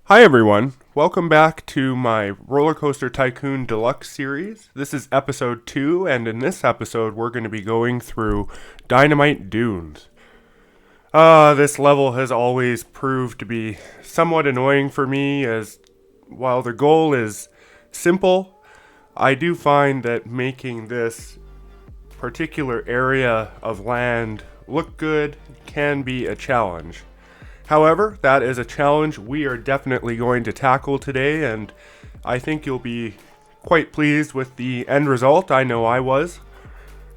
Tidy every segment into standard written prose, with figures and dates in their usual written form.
Hi everyone, welcome back to my RollerCoaster Tycoon Deluxe series. This is episode 2, and in this episode we're going to be going through Dynamite Dunes. This level has always proved to be somewhat annoying for me, as while the goal is simple, I do find that making this particular area of land look good can be a challenge. However, that is a challenge we are definitely going to tackle today, and I think you'll be quite pleased with the end result. I know I was.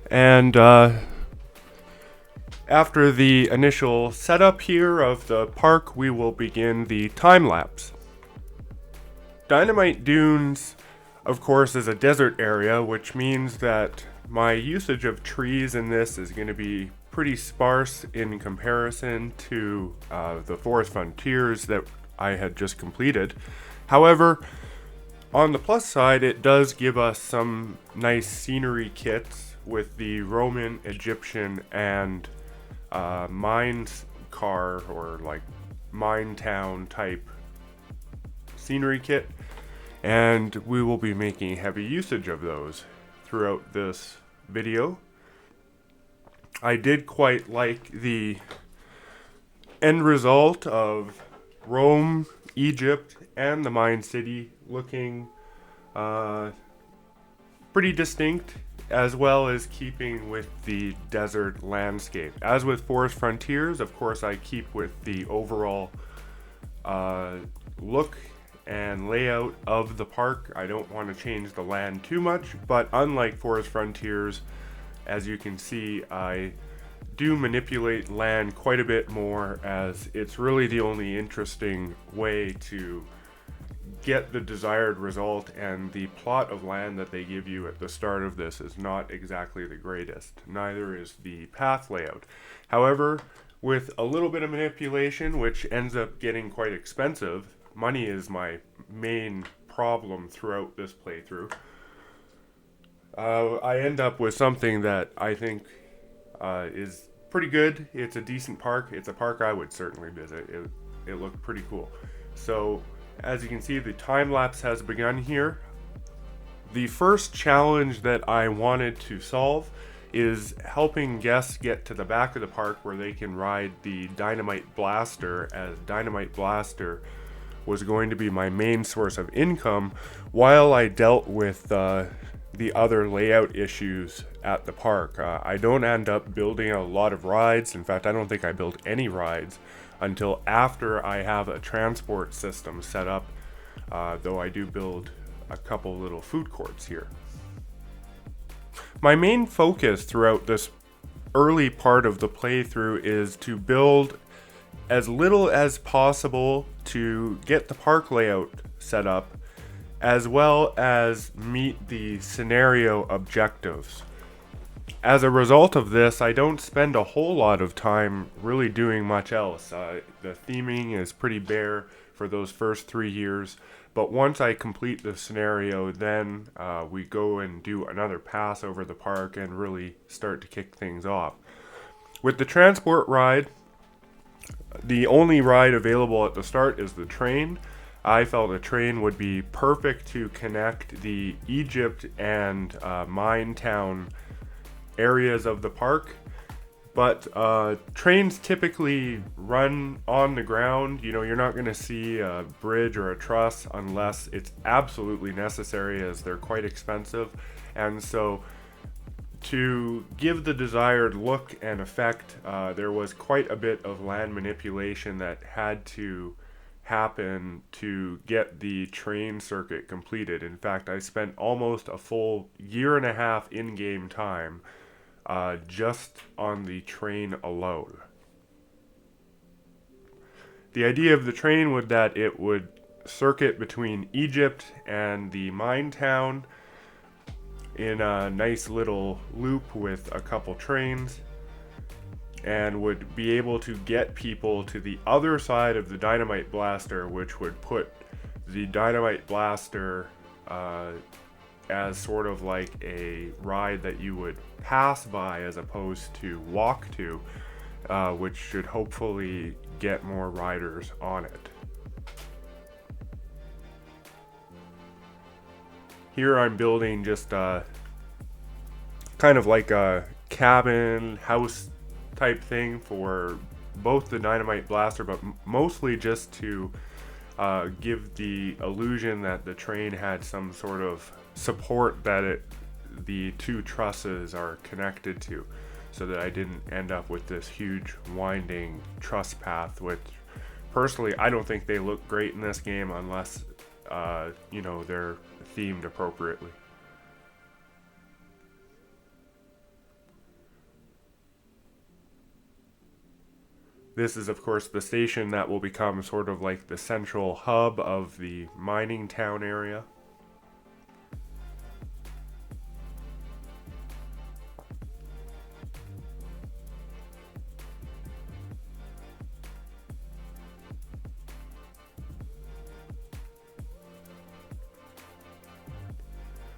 And after the initial setup here of the park, we will begin the time lapse. Dynamite Dunes, of course, is a desert area, which means that my usage of trees in this is going to be pretty sparse in comparison to the Forest Frontiers that I had just completed. However, on the plus side, it does give us some nice scenery kits with the Roman, Egyptian, and mines car or like mine town type scenery kit, and we will be making heavy usage of those throughout this video. I did quite like the end result of Rome, Egypt, and the Mine City looking pretty distinct, as well as keeping with the desert landscape. As with Forest Frontiers, of course, I keep with the overall look and layout of the park. I don't want to change the land too much, but unlike Forest Frontiers, as you can see, I do manipulate land quite a bit more, as it's really the only interesting way to get the desired result, and the plot of land that they give you at the start of this is not exactly the greatest. Neither is the path layout. However, with a little bit of manipulation, which ends up getting quite expensive, money is my main problem throughout this playthrough, I end up with something that I think is pretty good. It's a decent park. It's a park I would certainly visit. It looked pretty cool. So, as you can see, the time lapse has begun here. The first challenge that I wanted to solve is helping guests get to the back of the park where they can ride the Dynamite Blaster, as Dynamite Blaster was going to be my main source of income while I dealt with the other layout issues at the park. I don't end up building a lot of rides. In fact, I don't think I build any rides until after I have a transport system set up, though I do build a couple little food courts here. My main focus throughout this early part of the playthrough is to build as little as possible to get the park layout set up, as well as meet the scenario objectives. As a result of this, I don't spend a whole lot of time really doing much else. The theming is pretty bare for those first 3 years, but once I complete the scenario, then we go and do another pass over the park and really start to kick things off. With the transport ride, the only ride available at the start is the train. I felt a train would be perfect to connect the Egypt and Mine Town areas of the park, but trains typically run on the ground. You know, you're not going to see a bridge or a truss unless it's absolutely necessary, as they're quite expensive. And so to give the desired look and effect, there was quite a bit of land manipulation that had to happen to get the train circuit completed. In fact, I spent almost a full year and a half in-game time just on the train alone. The idea of the train was that it would circuit between Egypt and the mine town in a nice little loop with a couple trains, and would be able to get people to the other side of the Dynamite Blaster, which would put the Dynamite Blaster as sort of like a ride that you would pass by as opposed to walk to, which should hopefully get more riders on it. Here I'm building just kind of like a cabin house type thing for both the Dynamite Blaster, but mostly just to give the illusion that the train had some sort of support that the two trusses are connected to, so that I didn't end up with this huge winding truss path, which personally I don't think they look great in this game unless they're themed appropriately. This is, of course, the station that will become sort of like the central hub of the mining town area.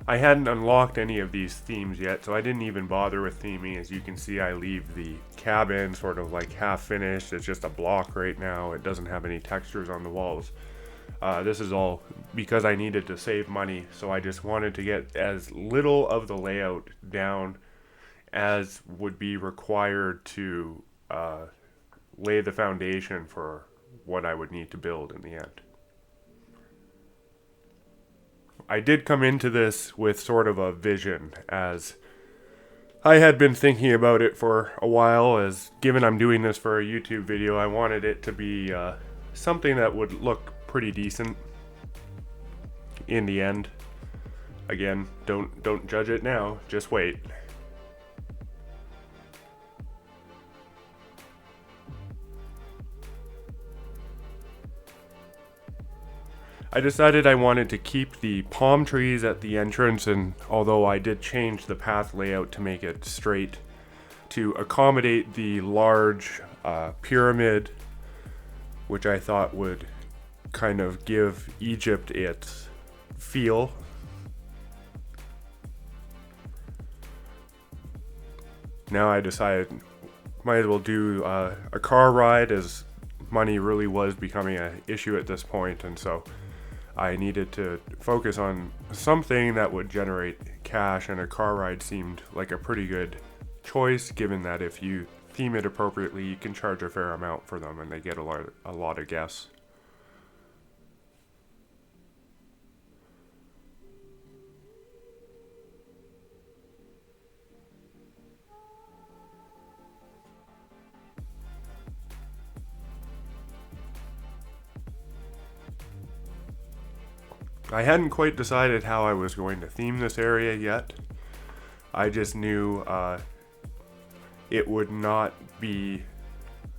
I hadn't unlocked any of these themes yet, so I didn't even bother with theming. As you can see, I leave the cabin sort of like half finished. It's just a block right now. It doesn't have any textures on the walls. This is all because I needed to save money, so I just wanted to get as little of the layout down as would be required to lay the foundation for what I would need to build in the end. I did come into this with sort of a vision, as I had been thinking about it for a while, as given I'm doing this for a YouTube video, I wanted it to be something that would look pretty decent in the end. Again, don't judge it now, just wait. I decided I wanted to keep the palm trees at the entrance, and although I did change the path layout to make it straight to accommodate the large pyramid, which I thought would kind of give Egypt its feel. Now I decided might as well do a car ride, as money really was becoming an issue at this point, and so I needed to focus on something that would generate cash, and a car ride seemed like a pretty good choice, given that if you theme it appropriately, you can charge a fair amount for them and they get a lot of guests. I hadn't quite decided how I was going to theme this area yet. I just knew it would not be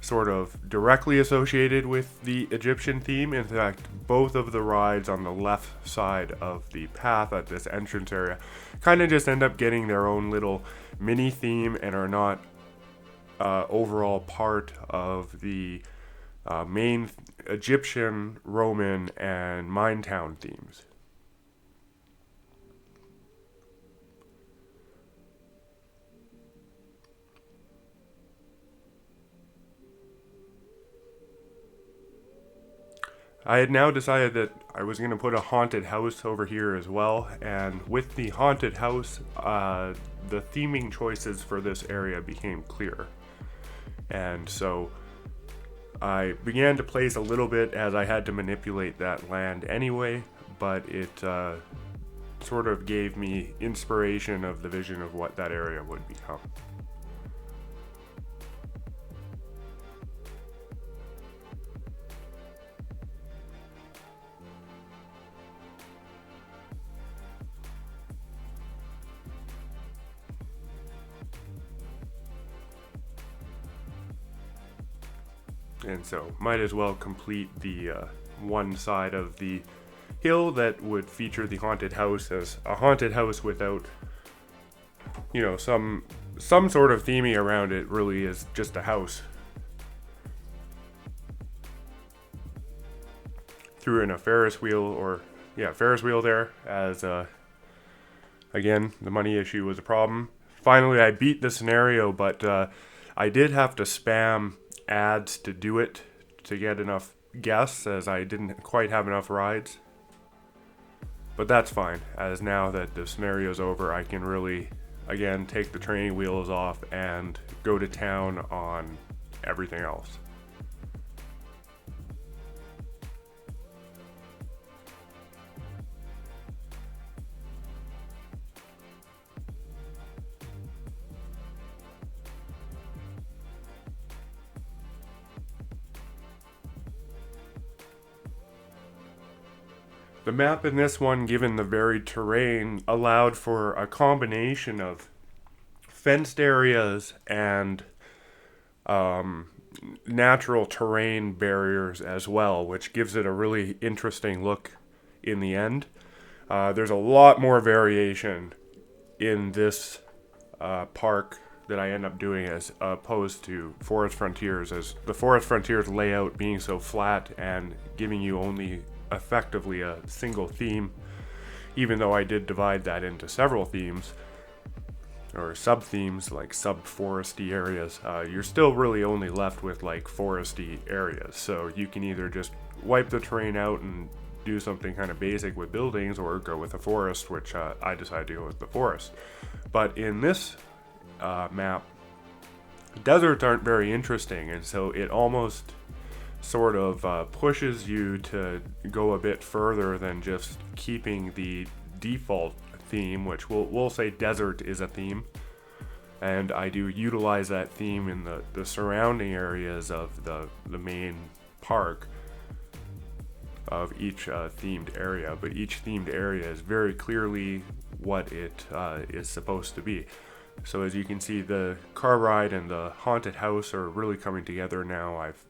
sort of directly associated with the Egyptian theme. In fact, both of the rides on the left side of the path at this entrance area kind of just end up getting their own little mini theme and are not overall part of the main Egyptian, Roman, and Minetown themes. I had now decided that I was going to put a haunted house over here as well, and with the haunted house, the theming choices for this area became clear. And so I began to place a little bit, as I had to manipulate that land anyway, but it sort of gave me inspiration of the vision of what that area would become. And so might as well complete the one side of the hill that would feature the haunted house as a haunted house without, some sort of theming around it. Really is just a house. Threw in a Ferris wheel there, as again, the money issue was a problem. Finally, I beat the scenario, but I did have to spam ads to do it to get enough guests, as I didn't quite have enough rides. But that's fine, as now that the scenario's over, I can really, again, take the training wheels off and go to town on everything else. The map in this one, given the varied terrain, allowed for a combination of fenced areas and um, natural terrain barriers as well, which gives it a really interesting look in the end. There's a lot more variation in this park that I end up doing as opposed to Forest Frontiers, as the Forest Frontiers layout being so flat and giving you only effectively a single theme, even though I did divide that into several themes or sub themes like sub foresty areas. You're still really only left with like foresty areas, so you can either just wipe the terrain out and do something kind of basic with buildings, or go with a forest, which I decided to go with the forest. But in this map, deserts aren't very interesting, and so it almost sort of pushes you to go a bit further than just keeping the default theme, which we'll say desert is a theme, and I do utilize that theme in the surrounding areas of the main park of each themed area, but each themed area is very clearly what it is supposed to be. So as you can see, the car ride and the haunted house are really coming together now. I've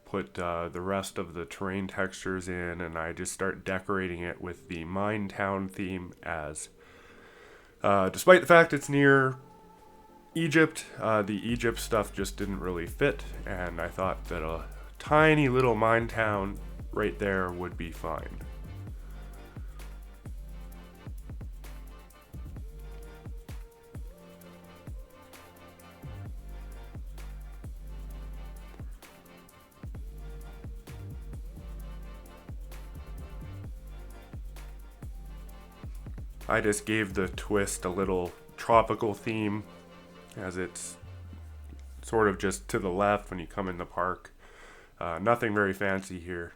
put the rest of the terrain textures in, and I just start decorating it with the Mine Town theme, as despite the fact it's near Egypt, the Egypt stuff just didn't really fit, and I thought that a tiny little mine town right there would be fine. I just gave the twist a little tropical theme, as it's sort of just to the left when you come in the park. Nothing very fancy here.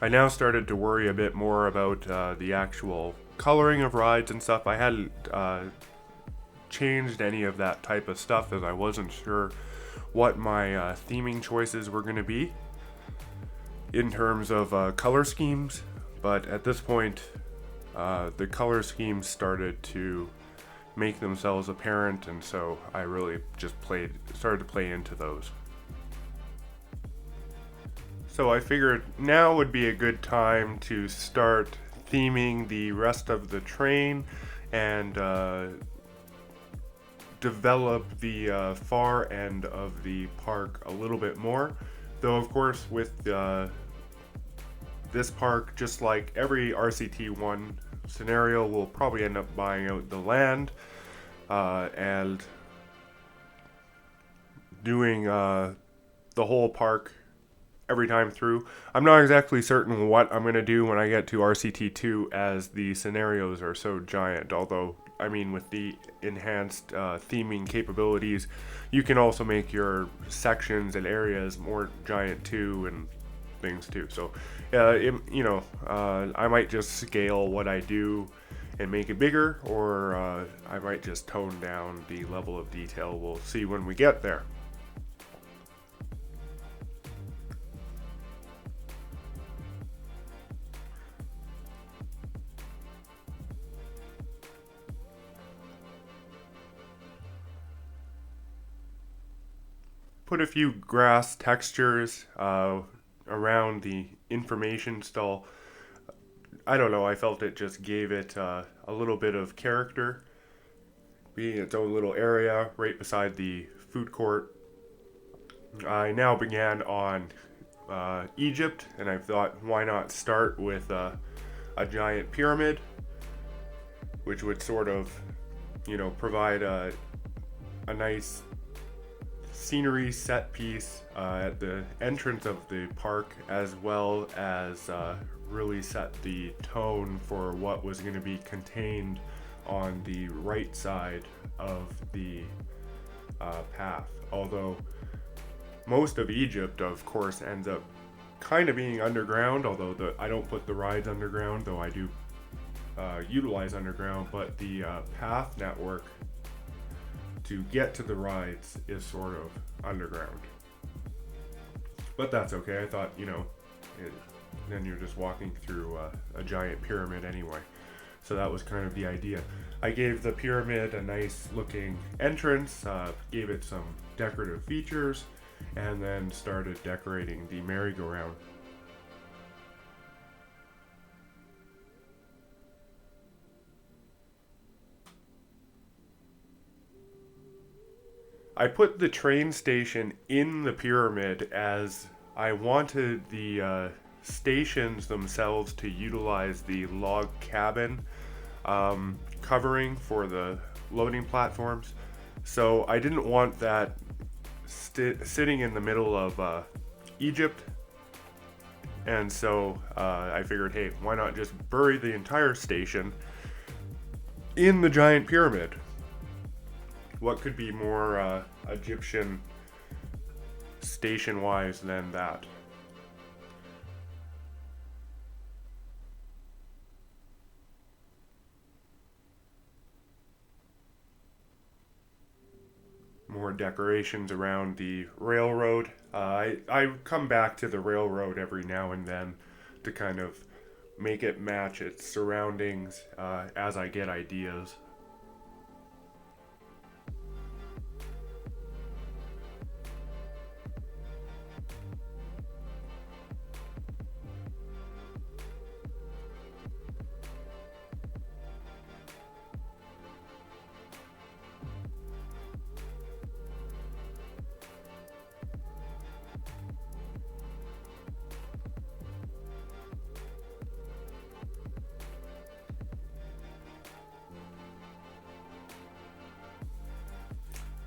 I now started to worry a bit more about the actual coloring of rides and stuff. I hadn't changed any of that type of stuff, as I wasn't sure what my theming choices were going to be in terms of color schemes. But at this point, the color schemes started to make themselves apparent, and so I really just started to play into those. So I figured now would be a good time to start theming the rest of the train and develop the far end of the park a little bit more. Though, of course, with this park, just like every RCT1 scenario, we'll probably end up buying out the land and doing the whole park every time through. I'm not exactly certain what I'm going to do when I get to RCT2, as the scenarios are so giant, although I mean, with the enhanced theming capabilities, you can also make your sections and areas more giant too, and things too. So I might just scale what I do and make it bigger, or I might just tone down the level of detail. We'll see when we get there. Put a few grass textures around the information stall. I don't know, I felt it just gave it a little bit of character, being its own little area right beside the food court. I now began on Egypt, and I thought, why not start with a giant pyramid, which would sort of, provide a nice scenery set piece at the entrance of the park, as well as really set the tone for what was going to be contained on the right side of the path. Although most of Egypt, of course, ends up kind of being underground, although I don't put the rides underground, though I do utilize underground, but the path network to get to the rides is sort of underground. But that's okay. I thought, then you're just walking through a giant pyramid anyway. So that was kind of the idea. I gave the pyramid a nice looking entrance, gave it some decorative features, and then started decorating the merry-go-round. I put the train station in the pyramid as I wanted the stations themselves to utilize the log cabin covering for the loading platforms. So I didn't want that sitting in the middle of Egypt. And so I figured, hey, why not just bury the entire station in the giant pyramid? What could be more Egyptian station-wise than that? More decorations around the railroad. I come back to the railroad every now and then to kind of make it match its surroundings as I get ideas.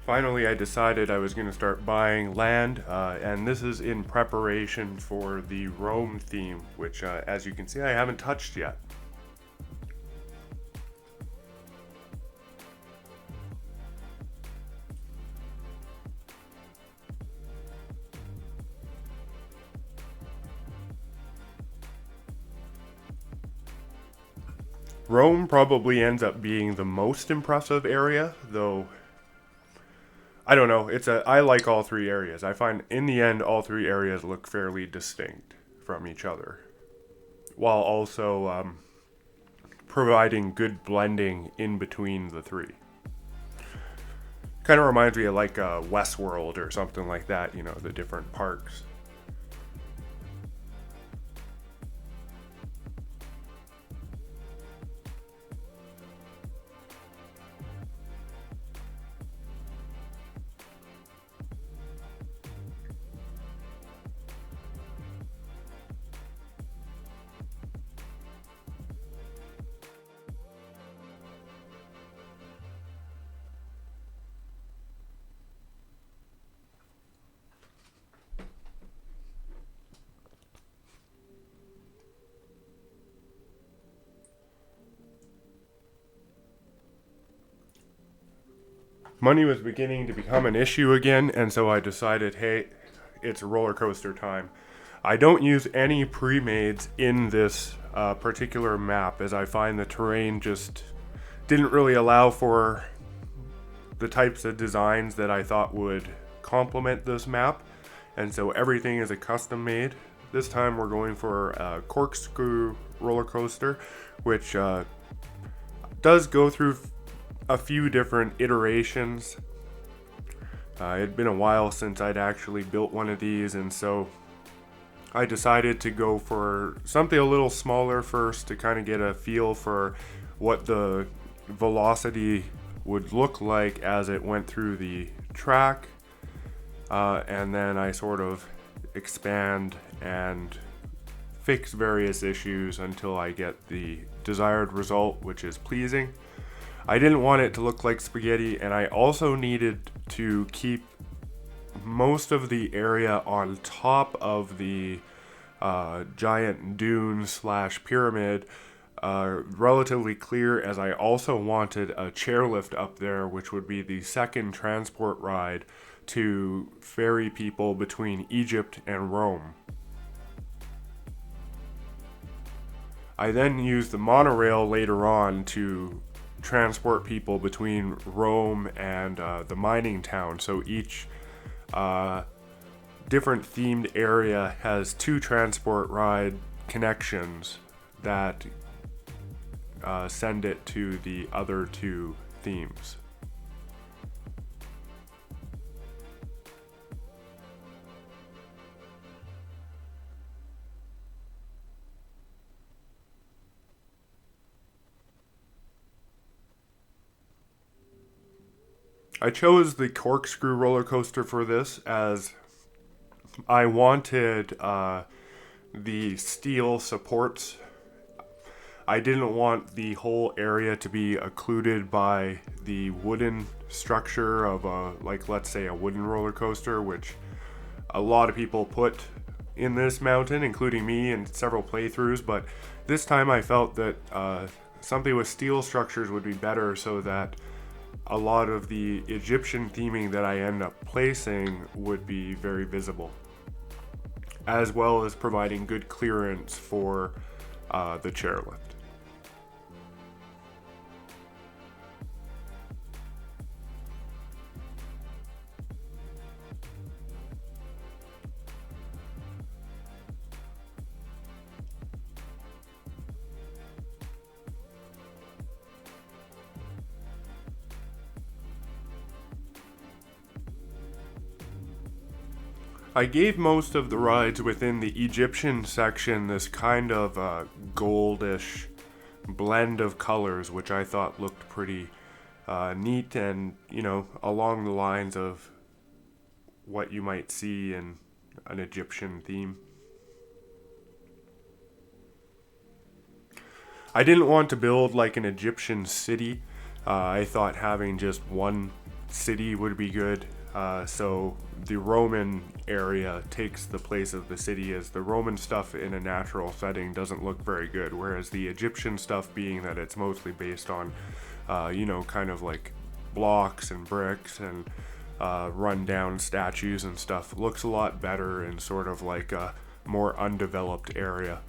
Finally, I decided I was going to start buying land, and this is in preparation for the Rome theme, which, as you can see, I haven't touched yet. Rome probably ends up being the most impressive area, though I don't know. I like all three areas. I find in the end all three areas look fairly distinct from each other, while also providing good blending in between the three. Kind of reminds me of like Westworld or something like that. The different parks. Money was beginning to become an issue again, and so I decided, hey, it's roller coaster time. I don't use any pre-mades in this particular map, as I find the terrain just didn't really allow for the types of designs that I thought would complement this map, and so everything is a custom made. This time we're going for a corkscrew roller coaster, which does go through a few different iterations. It had been a while since I'd actually built one of these, and so I decided to go for something a little smaller first to kind of get a feel for what the velocity would look like as it went through the track. and then I sort of expand and fix various issues until I get the desired result, which is pleasing. I didn't want it to look like spaghetti, and I also needed to keep most of the area on top of the giant dune / pyramid relatively clear, as I also wanted a chairlift up there, which would be the second transport ride to ferry people between Egypt and Rome. I then used the monorail later on to transport people between Rome and the mining town. So each different themed area has 2 transport ride connections that send it to the other 2 themes. I chose the corkscrew roller coaster for this as I wanted the steel supports. I didn't want the whole area to be occluded by the wooden structure of let's say a wooden roller coaster, which a lot of people put in this mountain, including me in several playthroughs. But this time I felt that something with steel structures would be better, so that a lot of the Egyptian theming that I end up placing would be very visible, as well as providing good clearance for the chairlift. I gave most of the rides within the Egyptian section this kind of goldish blend of colors, which I thought looked pretty neat and, along the lines of what you might see in an Egyptian theme. I didn't want to build like an Egyptian city. I thought having just one city would be good. So the Roman area takes the place of the city, as the Roman stuff in a natural setting doesn't look very good, whereas the Egyptian stuff, being that it's mostly based on, kind of like blocks and bricks and run-down statues and stuff, looks a lot better in sort of like a more undeveloped area.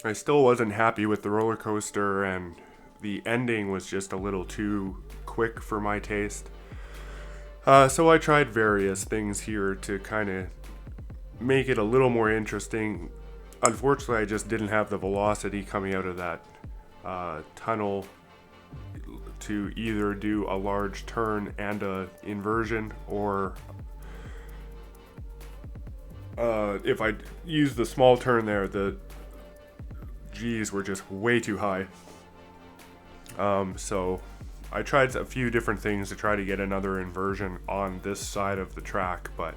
I still wasn't happy with the roller coaster, and the ending was just a little too quick for my taste. So I tried various things here to kind of make it a little more interesting. Unfortunately, I just didn't have the velocity coming out of that tunnel to either do a large turn and a inversion, or if I used the small turn there, the G's were just way too high. So I tried a few different things to try to get another inversion on this side of the track, but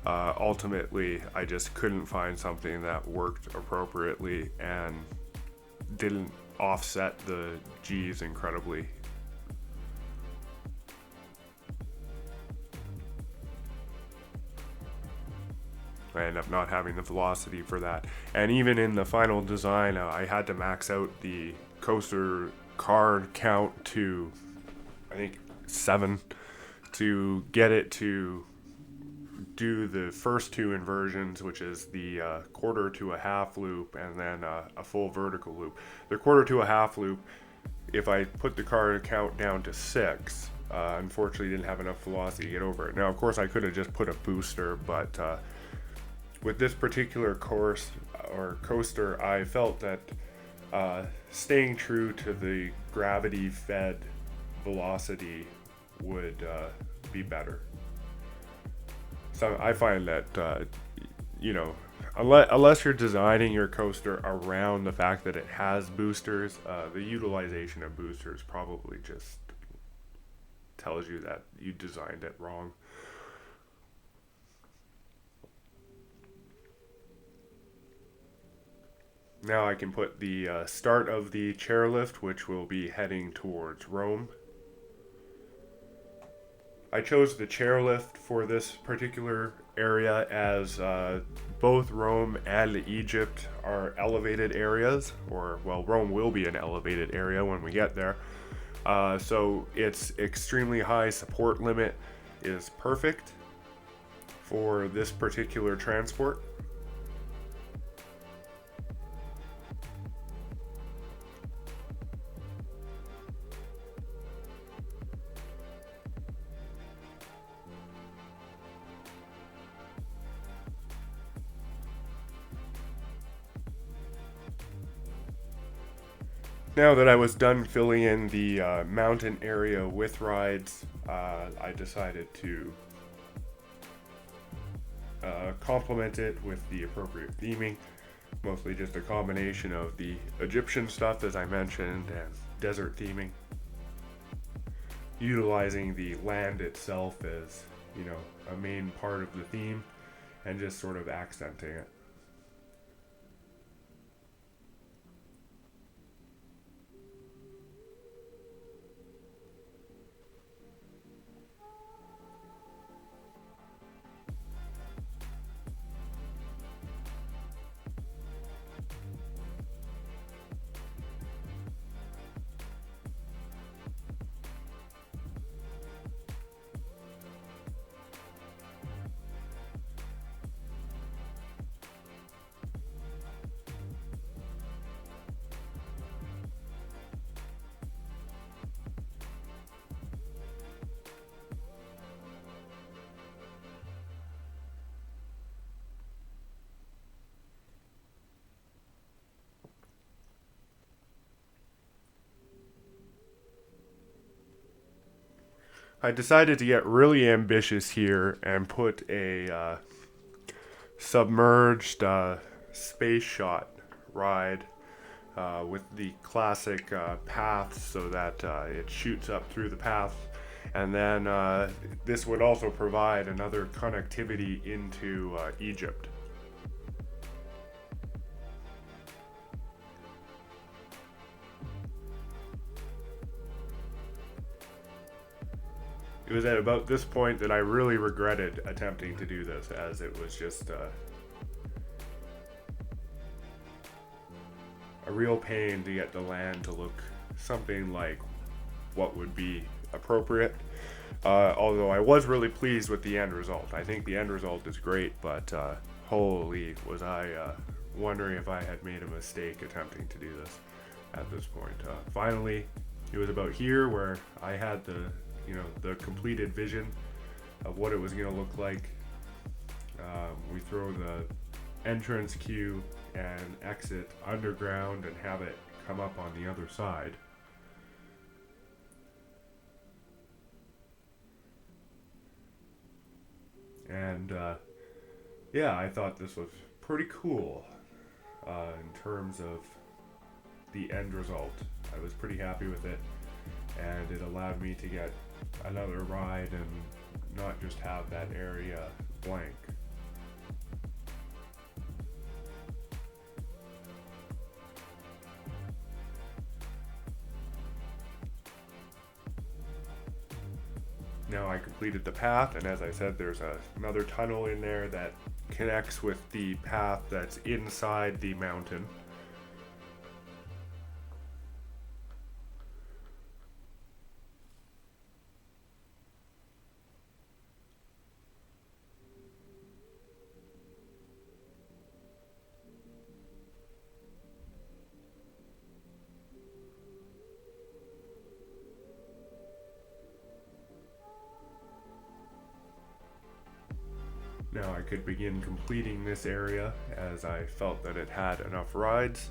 ultimately I just couldn't find something that worked appropriately and didn't offset the G's incredibly. I ended up not having the velocity for that. And even in the final design, I had to max out the coaster card count to, I think, 7 to get it to do the first 2 inversions, which is the quarter to a half loop and then a full vertical loop. The quarter to a half loop, if I put the card count down to 6, unfortunately didn't have enough velocity to get over it. Now, of course, I could have just put a booster, but with this particular course or coaster, I felt that staying true to the gravity fed velocity would be better. So I find that, you know, unless you're designing your coaster around the fact that it has boosters, the utilization of boosters probably just tells you that you designed it wrong. Now I can put the start of the chairlift, which will be heading towards Rome. I chose the chairlift for this particular area as both Rome and Egypt are elevated areas, or, well, Rome will be an elevated area when we get there. So its extremely high support limit is perfect for this particular transport. Now that I was done filling in the mountain area with rides, I decided to complement it with the appropriate theming. Mostly just a combination of the Egyptian stuff, as I mentioned, and desert theming. Utilizing the land itself as, you know, a main part of the theme, and just sort of accenting it. I decided to get really ambitious here and put a submerged space shot ride with the classic path so that it shoots up through the path. And then this would also provide another connectivity into Egypt. It was at about this point that I really regretted attempting to do this, as it was just a real pain to get the land to look something like what would be appropriate. Although I was really pleased with the end result. I think the end result is great, but holy, was I wondering if I had made a mistake attempting to do this at this point. Finally, it was about here where I had the completed vision of what it was going to look like. We throw the entrance queue and exit underground and have it come up on the other side. And yeah, I thought this was pretty cool in terms of the end result. I was pretty happy with it, and it allowed me to get another ride and not just have that area blank. Now I completed the path, and as I said, there's another tunnel in there that connects with the path that's inside the mountain. Now I could begin completing this area as I felt that it had enough rides.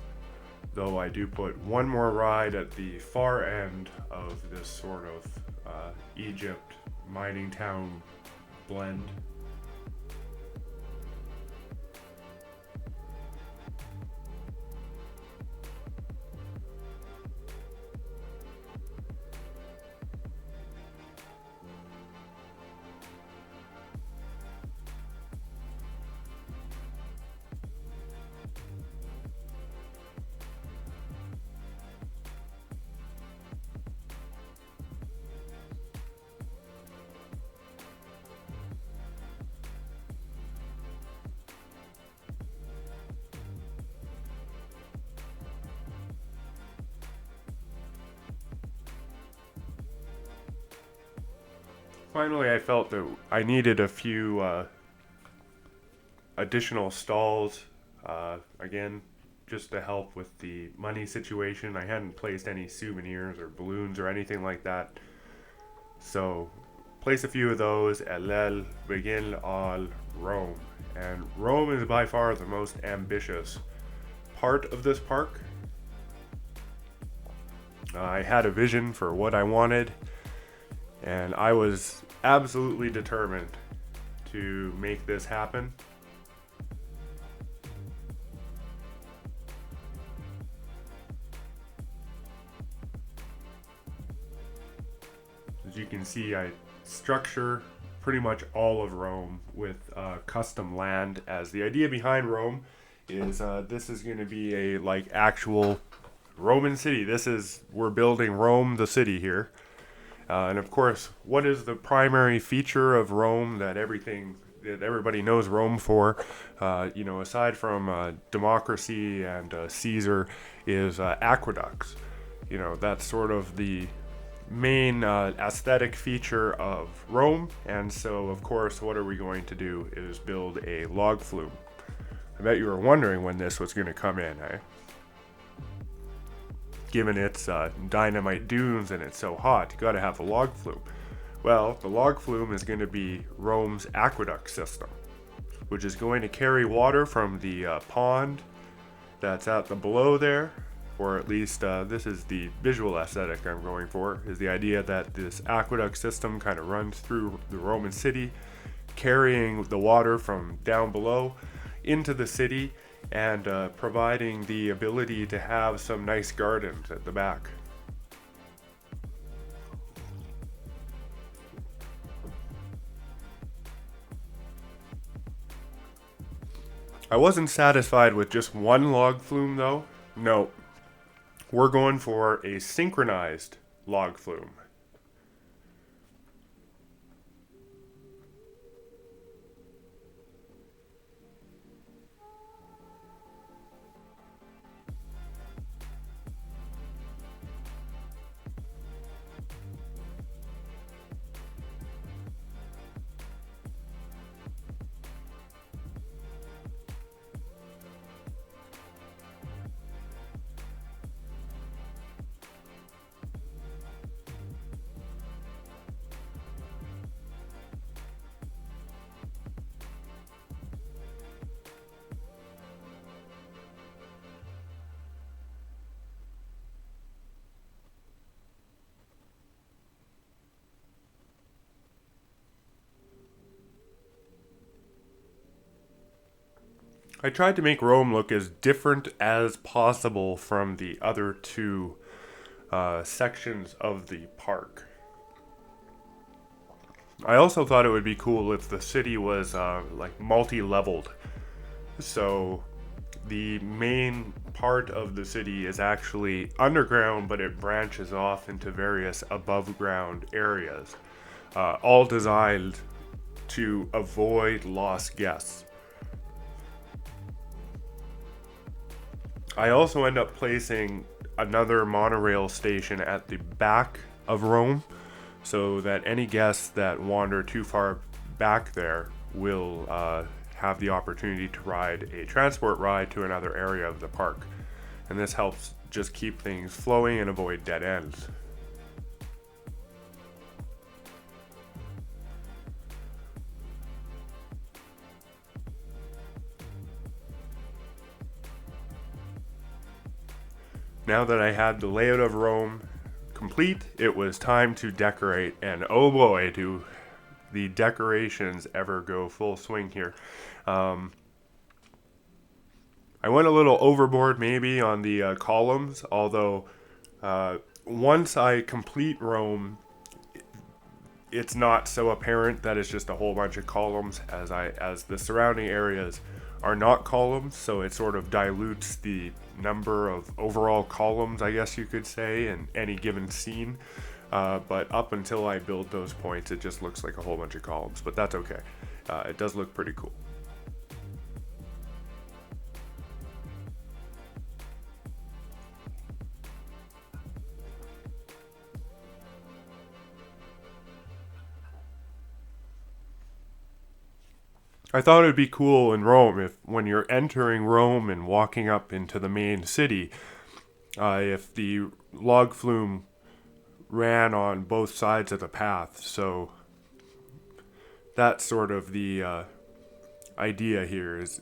though I do put one more ride at the far end of this sort of Egypt mining town blend. Finally, I felt that I needed a few additional stalls, again, just to help with the money situation. I hadn't placed any souvenirs or balloons or anything like that. So, place a few of those at L'El Begin al Rome. And Rome is by far the most ambitious part of this park. I had a vision for what I wanted, and I was absolutely determined to make this happen. As you can see, I structure pretty much all of Rome with custom land, as the idea behind Rome is this is going to be a like actual Roman city. We're building Rome the city here. And of course, what is the primary feature of Rome that everybody knows Rome for? Aside from democracy and Caesar, is aqueducts. That's sort of the main aesthetic feature of Rome. And so, of course, what are we going to do is build a log flume. I bet you were wondering when this was going to come in, eh? Given it's Dynamite Dunes and it's so hot, you gotta have a log flume. Well, the log flume is going to be Rome's aqueduct system, which is going to carry water from the pond that's at the below there, or at least this is the visual aesthetic I'm going for, is the idea that this aqueduct system kind of runs through the Roman city, carrying the water from down below into the city, and providing the ability to have some nice gardens at the back. I wasn't satisfied with just one log flume though. No, we're going for a synchronized log flume. I tried to make Rome look as different as possible from the other two sections of the park. I also thought it would be cool if the city was like multi-leveled. So the main part of the city is actually underground, but it branches off into various above ground areas, all designed to avoid lost guests. I also end up placing another monorail station at the back of Rome, so that any guests that wander too far back there will have the opportunity to ride a transport ride to another area of the park. And this helps just keep things flowing and avoid dead ends. Now that I had the layout of Rome complete, it was time to decorate, and oh boy, do the decorations ever go full swing here. I went a little overboard maybe on the columns, although once I complete Rome, it's not so apparent that it's just a whole bunch of columns, as the surrounding areas are not columns, so it sort of dilutes the number of overall columns, I guess you could say, in any given scene. But up until I build those points, it just looks like a whole bunch of columns, but that's okay. It does look pretty cool. I thought it'd be cool in Rome if, when you're entering Rome and walking up into the main city, if the log flume ran on both sides of the path. So that's sort of the idea here, is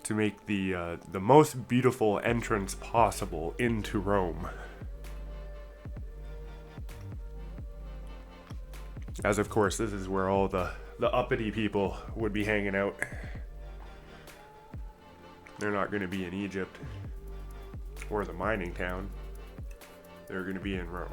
to make the most beautiful entrance possible into Rome. As of course, this is where all the uppity people would be hanging out. They're not going to be in Egypt or the mining town. They're going to be in Rome.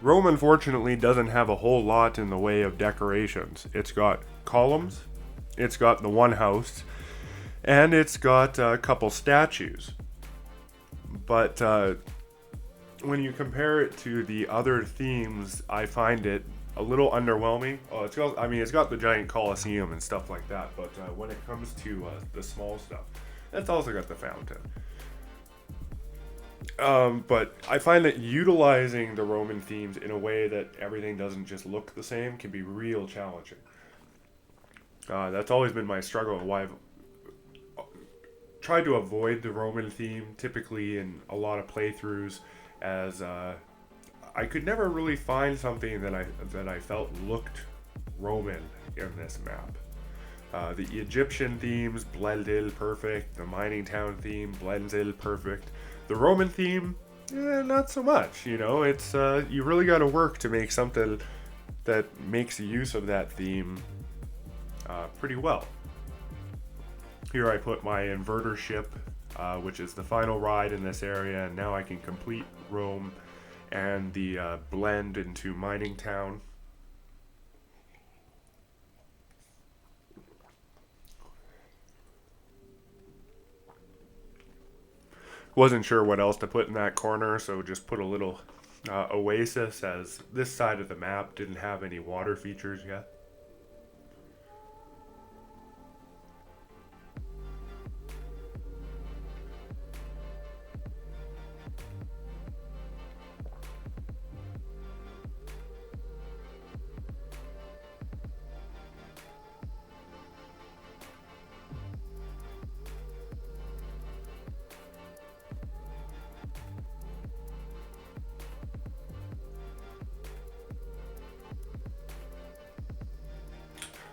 Rome, unfortunately, doesn't have a whole lot in the way of decorations. It's got columns, it's got the one house, and it's got a couple statues. But when you compare it to the other themes, I find it a little underwhelming. It's got the giant Colosseum and stuff like that, but when it comes to the small stuff, it's also got the fountain. But I find that utilizing the Roman themes in a way that everything doesn't just look the same can be real challenging. That's always been my struggle, why I've tried to avoid the Roman theme typically in a lot of playthroughs, as I could never really find something that I felt looked Roman in this map. The Egyptian themes blend in perfect. The mining town theme blends in perfect. The Roman theme, not so much. It's you really got to work to make something that makes use of that theme pretty well. Here I put my inverter ship, which is the final ride in this area, and now I can complete Rome and the blend into mining town. Wasn't sure what else to put in that corner, so just put a little oasis, as this side of the map didn't have any water features yet.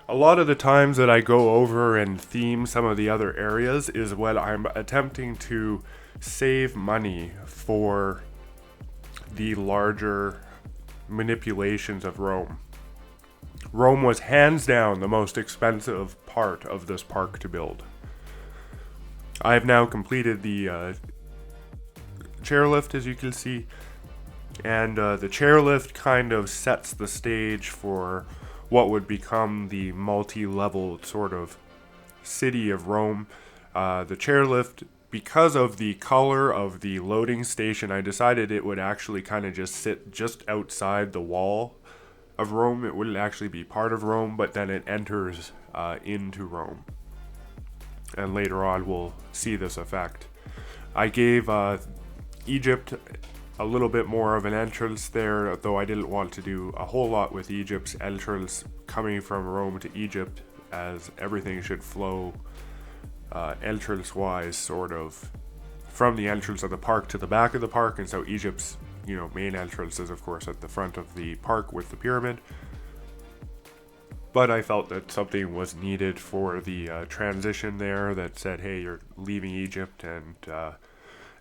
A lot of the times that I go over and theme some of the other areas is when I'm attempting to save money for the larger manipulations of Rome. Rome was hands down the most expensive part of this park to build. I've now completed the chairlift, as you can see, and the chairlift kind of sets the stage for what would become the multi-leveled sort of city of Rome. The chairlift, because of the color of the loading station, I decided it would actually kind of just sit just outside the wall of Rome. It wouldn't actually be part of Rome, but then it enters into Rome. And later on we'll see this effect. I gave Egypt a little bit more of an entrance there, though I didn't want to do a whole lot with Egypt's entrance coming from Rome to Egypt, as everything should flow entrance-wise sort of from the entrance of the park to the back of the park, and so Egypt's main entrance is of course at the front of the park with the pyramid. but I felt that something was needed for the transition there that said, hey, you're leaving Egypt, and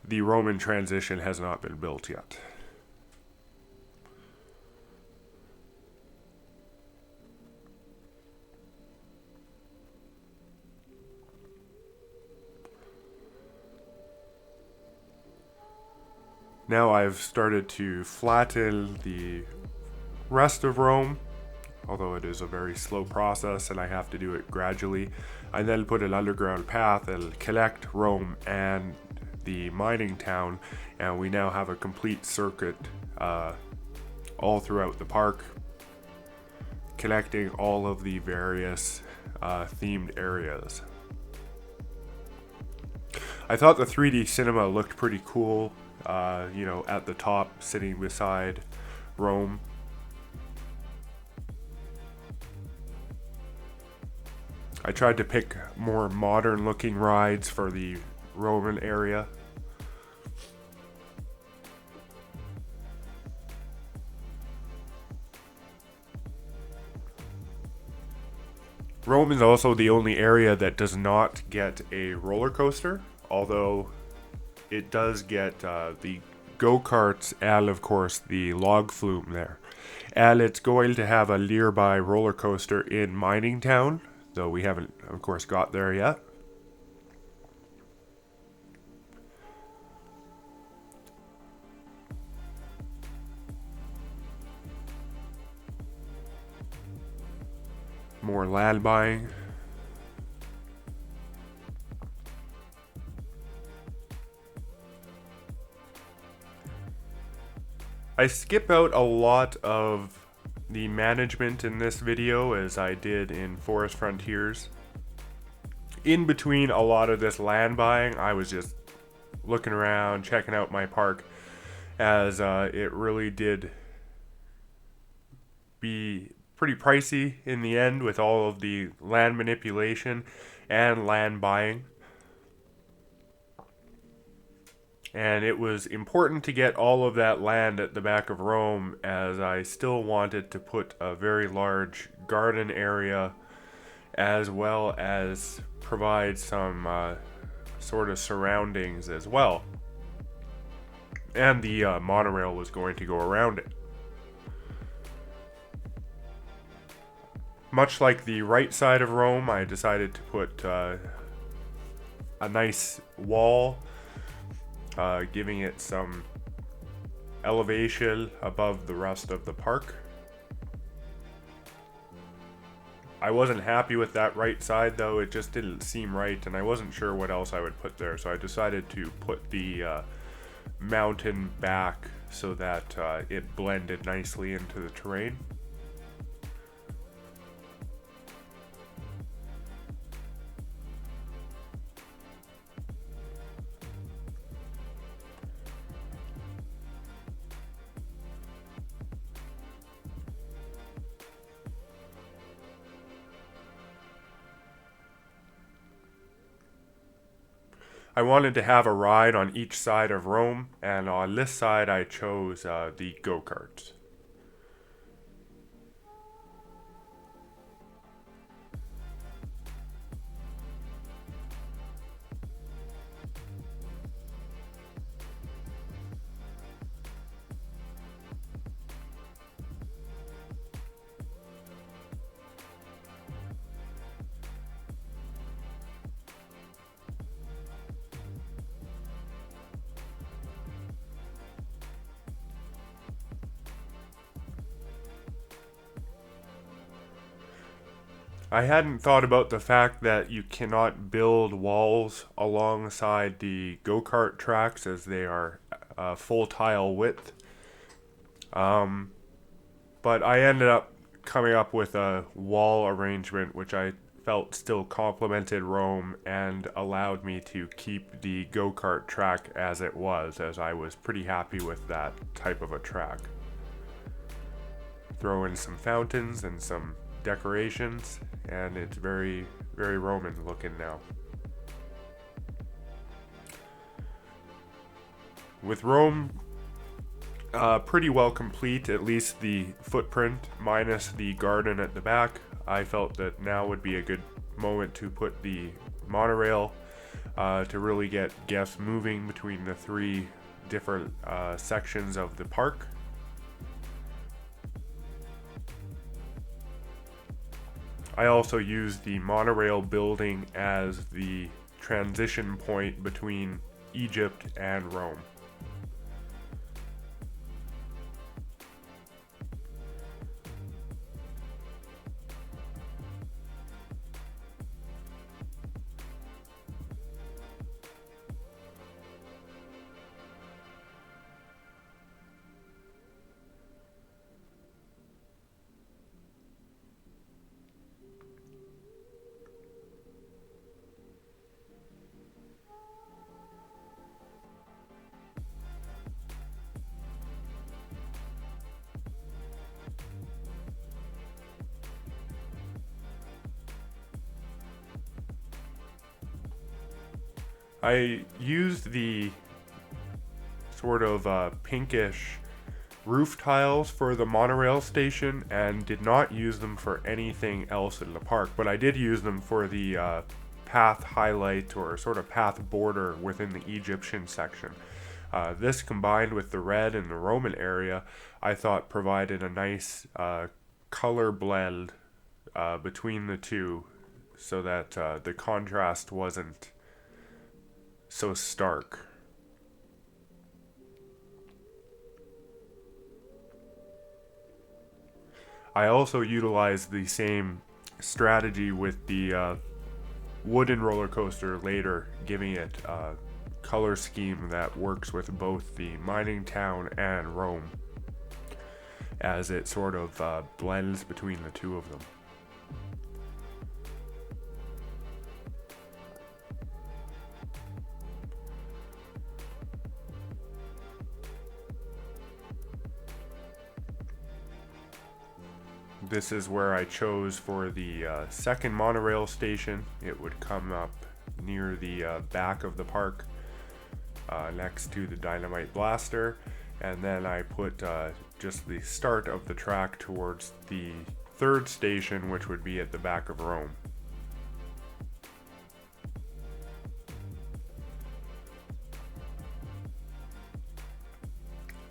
the Roman transition has not been built yet. Now I've started to flatten the rest of Rome, although it is a very slow process and I have to do it gradually. I then put an underground path and connect Rome and the mining town, and we now have a complete circuit all throughout the park, connecting all of the various themed areas. I thought the 3D cinema looked pretty cool, at the top, sitting beside Rome. I tried to pick more modern looking rides for the Roman area. Rome is also the only area that does not get a roller coaster, although it does get the go-karts and, of course, the log flume there. And it's going to have a nearby roller coaster in Mining Town, though we haven't, of course, got there yet. More land buying. I skip out a lot of the management in this video, as I did in Forest Frontiers. In between a lot of this land buying, I was just looking around, checking out my park, as it really did be pretty pricey in the end with all of the land manipulation and land buying. And it was important to get all of that land at the back of Rome, as I still wanted to put a very large garden area, as well as provide some sort of surroundings as well. And the monorail was going to go around it. Much like the right side of Rome, I decided to put a nice wall, giving it some elevation above the rest of the park. I wasn't happy with that right side, though. It just didn't seem right, and I wasn't sure what else I would put there, so I decided to put the mountain back so that it blended nicely into the terrain. I wanted to have a ride on each side of Rome, and on this side I chose the go-karts. I hadn't thought about the fact that you cannot build walls alongside the go-kart tracks, as they are full tile width. But I ended up coming up with a wall arrangement which I felt still complemented Rome and allowed me to keep the go-kart track as it was, as I was pretty happy with that type of a track. Throw in some fountains and some decorations, and it's very, very Roman looking now. With Rome pretty well complete, at least the footprint minus the garden at the back. I felt that now would be a good moment to put the monorail to really get guests moving between the three different sections of the park. I also used the monorail building as the transition point between Egypt and Rome. I used the sort of pinkish roof tiles for the monorail station and did not use them for anything else in the park, but I did use them for the path highlight or sort of path border within the Egyptian section. This combined with the red in the Roman area, I thought provided a nice color blend between the two so that the contrast wasn't so stark. I also utilized the same strategy with the wooden roller coaster later, giving it a color scheme that works with both the mining town and Rome, as it sort of blends between the two of them. This is where I chose for the second monorail station. It would come up near the back of the park, next to the Dynamite Blaster, and then I put just the start of the track towards the third station, which would be at the back of Rome.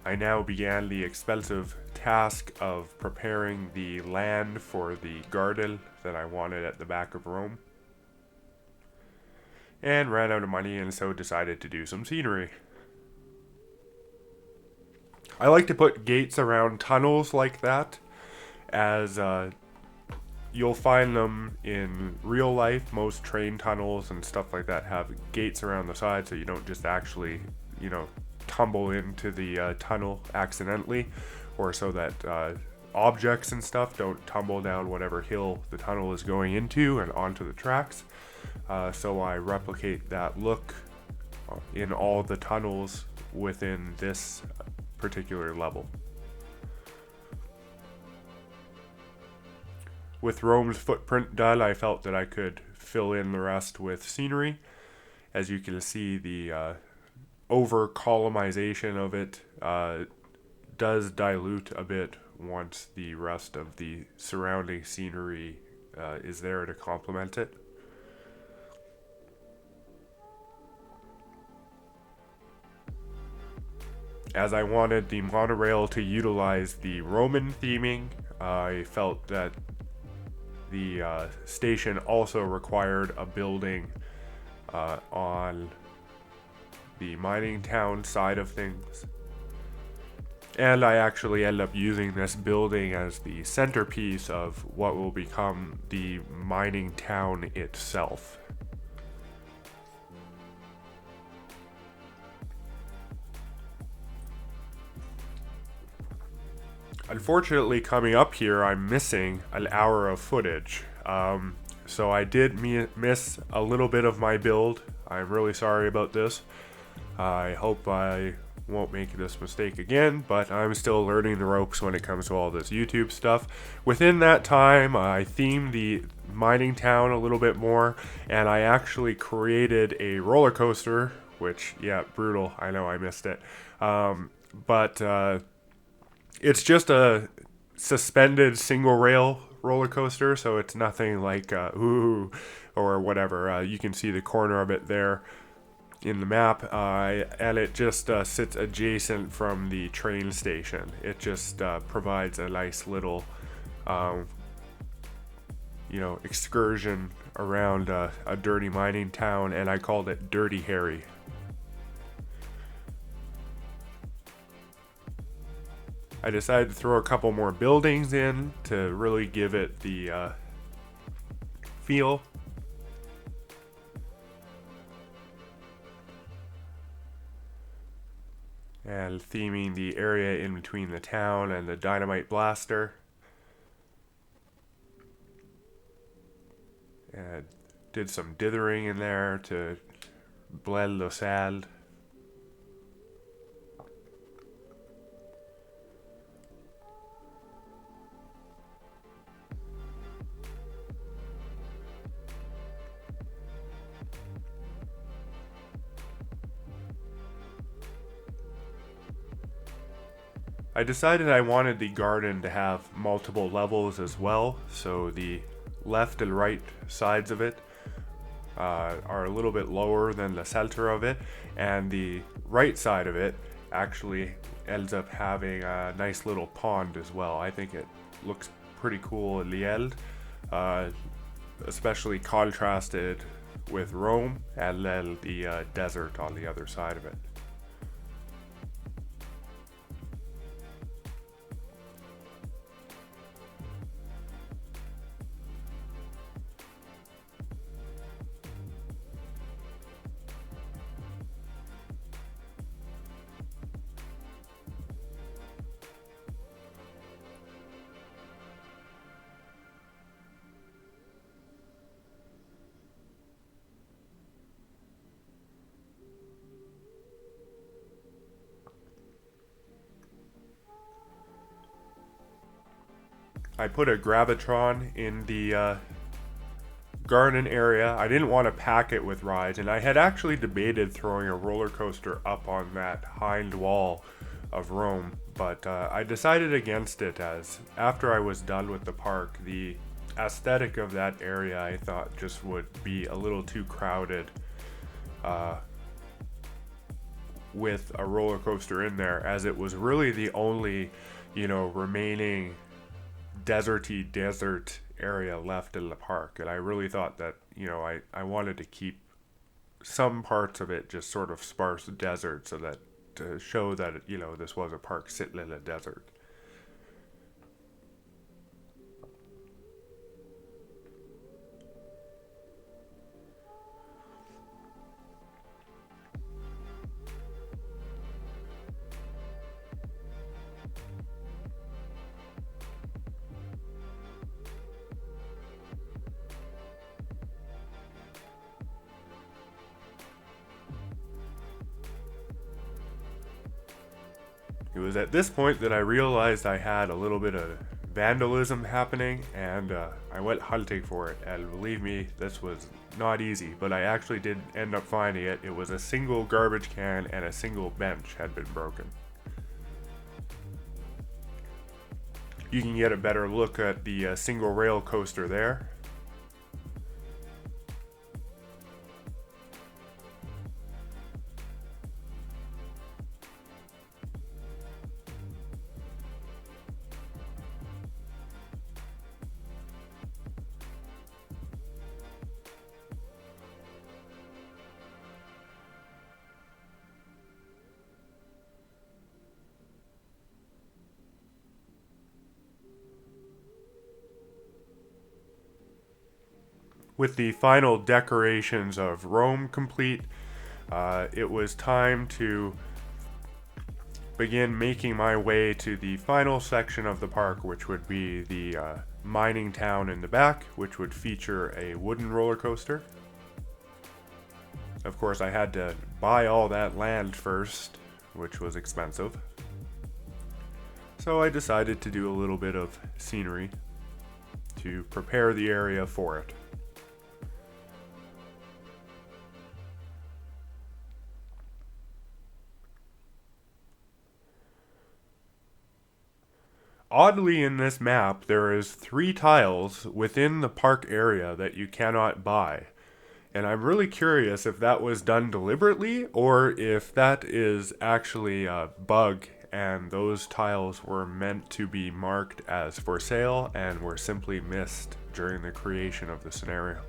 I now began the expensive task of preparing the land for the garden that I wanted at the back of Rome, and ran out of money, and so decided to do some scenery. I like to put gates around tunnels like that, as you'll find them in real life. Most train tunnels and stuff like that have gates around the side, so you don't just actually, tumble into the tunnel accidentally, or so that objects and stuff don't tumble down whatever hill the tunnel is going into and onto the tracks. So I replicate that look in all the tunnels within this particular level. With Rome's footprint done, I felt that I could fill in the rest with scenery. As you can see, the over-columnization of it does dilute a bit once the rest of the surrounding scenery is there to complement it. As I wanted the monorail to utilize the Roman theming, I felt that the station also required a building on the mining town side of things. And I actually end up using this building as the centerpiece of what will become the mining town itself. Unfortunately, coming up here, I'm missing an hour of footage. So I did miss a little bit of my build. I'm really sorry about this. I hope I won't make this mistake again, but I'm still learning the ropes when it comes to all this YouTube stuff. Within that time, I themed the mining town a little bit more, and I actually created a roller coaster, which, yeah, brutal. I know I missed it. But It's just a suspended single rail roller coaster, so it's nothing like ooh or whatever. You can see the corner of it there in the map, and it just sits adjacent from the train station. It just provides a nice little, excursion around a dirty mining town, and I called it Dirty Harry. I decided to throw a couple more buildings in to really give it the feel. And theming the area in between the town and the Dynamite Blaster. And did some dithering in there to blend the sand. I decided I wanted the garden to have multiple levels as well, so the left and right sides of it are a little bit lower than the center of it, and the right side of it actually ends up having a nice little pond as well. I think it looks pretty cool in the end, especially contrasted with Rome and then the desert on the other side of it. I put a Gravitron in the garden area. I didn't want to pack it with rides, and I had actually debated throwing a roller coaster up on that hind wall of Rome, but I decided against it, as after I was done with the park, the aesthetic of that area I thought just would be a little too crowded with a roller coaster in there, as it was really the only, remaining deserty desert area left in the park. And I really thought that, I wanted to keep some parts of it just sort of sparse desert, so that to show that, this was a park sitting in a desert. It was at this point that I realized I had a little bit of vandalism happening, and I went hunting for it. And believe me, this was not easy, but I actually did end up finding it. It was a single garbage can and a single bench had been broken. You can get a better look at the single rail coaster there. With the final decorations of Rome complete, it was time to begin making my way to the final section of the park, which would be the mining town in the back, which would feature a wooden roller coaster. Of course, I had to buy all that land first, which was expensive. So I decided to do a little bit of scenery to prepare the area for it. Oddly, in this map, there is 3 tiles within the park area that you cannot buy. And I'm really curious if that was done deliberately or if that is actually a bug and those tiles were meant to be marked as for sale and were simply missed during the creation of the scenario.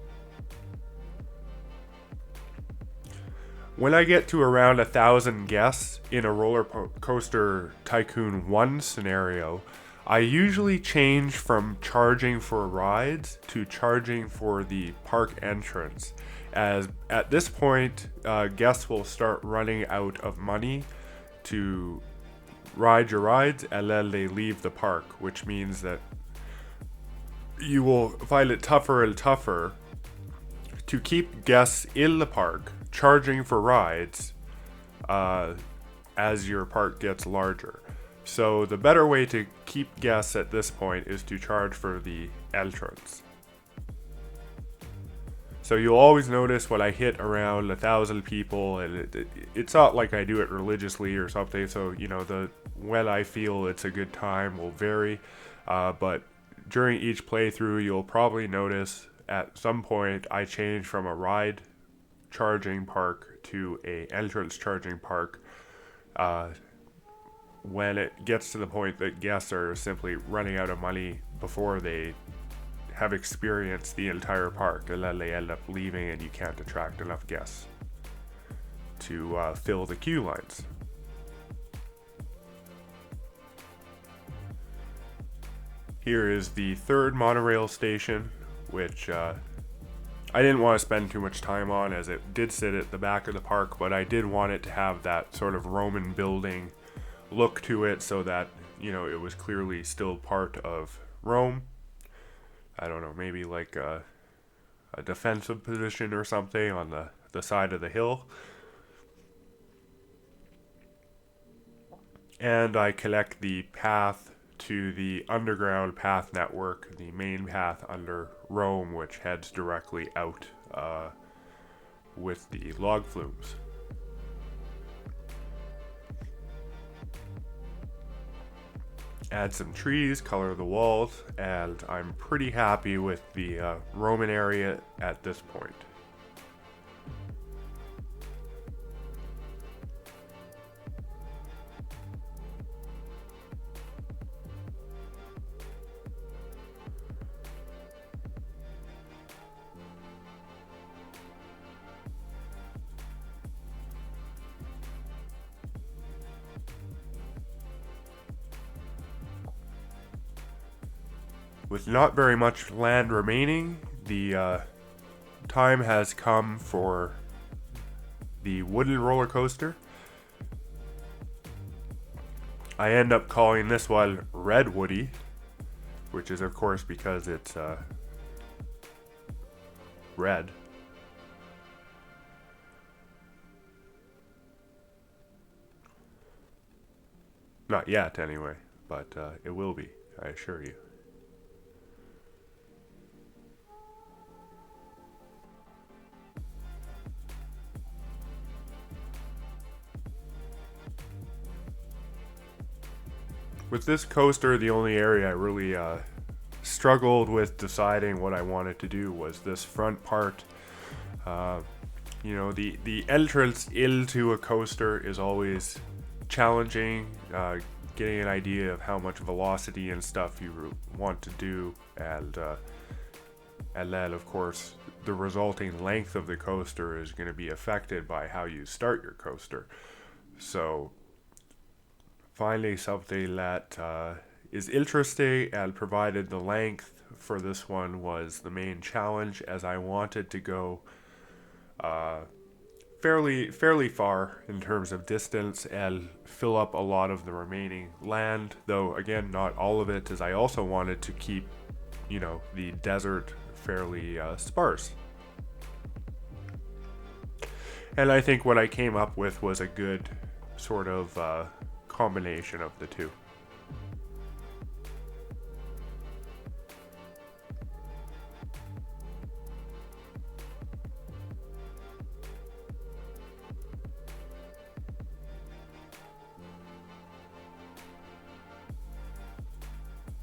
When I get to around 1,000 guests in a RollerCoaster Tycoon 1 scenario, I usually change from charging for rides to charging for the park entrance, as at this point, guests will start running out of money to ride your rides and then they leave the park, which means that you will find it tougher and tougher to keep guests in the park charging for rides as your park gets larger. So the better way to keep guests at this point is to charge for the entrance. So you'll always notice when I hit around 1,000 people, and it's not like I do it religiously or something, so when I feel it's a good time will vary, but during each playthrough you'll probably notice at some point I change from a ride charging park to a entrance charging park when it gets to the point that guests are simply running out of money before they have experienced the entire park, and then they end up leaving and you can't attract enough guests to fill the queue lines. Here is the third monorail station, which I didn't want to spend too much time on as it did sit at the back of the park, but I did want it to have that sort of Roman building look to it so that, it was clearly still part of Rome. I don't know, maybe like a defensive position or something on the side of the hill. And I connect the path to the underground path network, the main path under Rome, which heads directly out with the log flumes. Add some trees, color the walls, and I'm pretty happy with the Roman area at this point. With not very much land remaining, the time has come for the wooden roller coaster. I end up calling this one Red Woody, which is of course because it's red. Not yet, anyway, but it will be, I assure you. With this coaster, the only area I really struggled with deciding what I wanted to do was this front part. The entrance into a coaster is always challenging, getting an idea of how much velocity and stuff you want to do, and then of course the resulting length of the coaster is going to be affected by how you start your coaster. So finding something that is interesting and provided the length for this one was the main challenge, as I wanted to go fairly far in terms of distance and fill up a lot of the remaining land, though again not all of it, as I also wanted to keep the desert fairly sparse. And I think what I came up with was a good sort of combination of the two.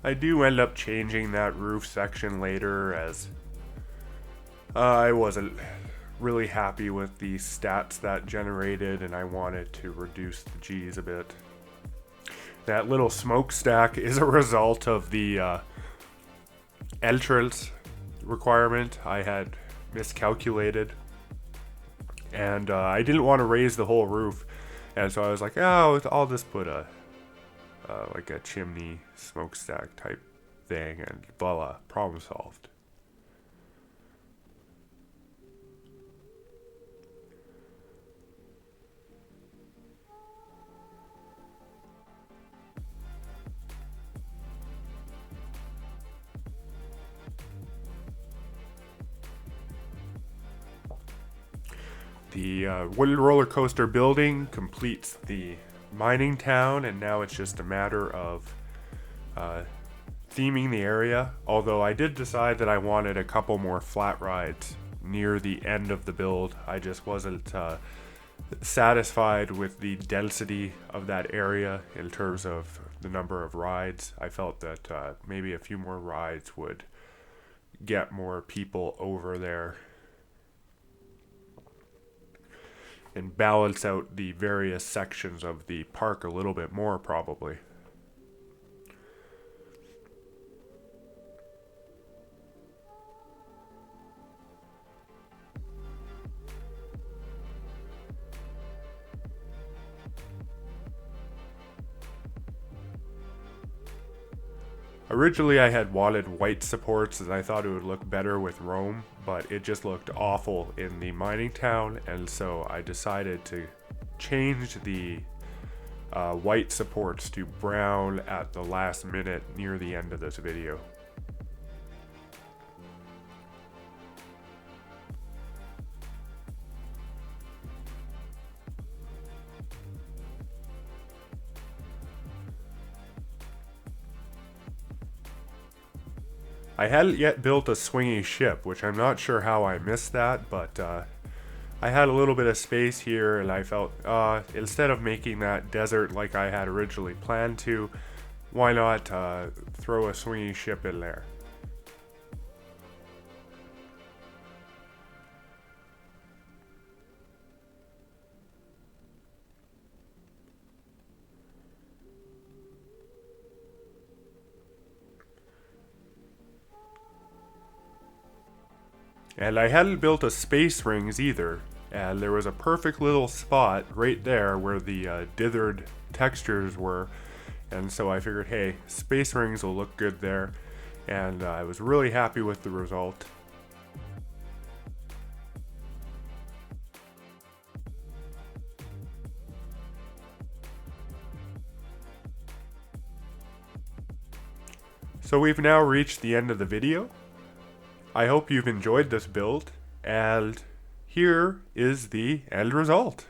I do end up changing that roof section later, as I wasn't really happy with the stats that generated, and I wanted to reduce the G's a bit. That little smokestack is a result of the entrance requirement I had miscalculated, and I didn't want to raise the whole roof, and so I was like, oh, I'll just put a like a chimney smokestack type thing, and voila, problem solved. The wooden roller coaster building completes the mining town, and now it's just a matter of theming the area. Although I did decide that I wanted a couple more flat rides near the end of the build. I just wasn't satisfied with the density of that area in terms of the number of rides. I felt that maybe a few more rides would get more people over there and balance out the various sections of the park a little bit more, probably. Originally, I had wanted white supports as I thought it would look better with Rome, but it just looked awful in the mining town, and so I decided to change the white supports to brown at the last minute near the end of this video. I hadn't yet built a swinging ship, which I'm not sure how I missed that, but I had a little bit of space here, and I felt instead of making that desert like I had originally planned to, why not throw a swinging ship in there? And I hadn't built a space rings either, and there was a perfect little spot right there where the dithered textures were, and so I figured, hey, space rings will look good there, and I was really happy with the result. So we've now reached the end of the video. I hope you've enjoyed this build, and here is the end result.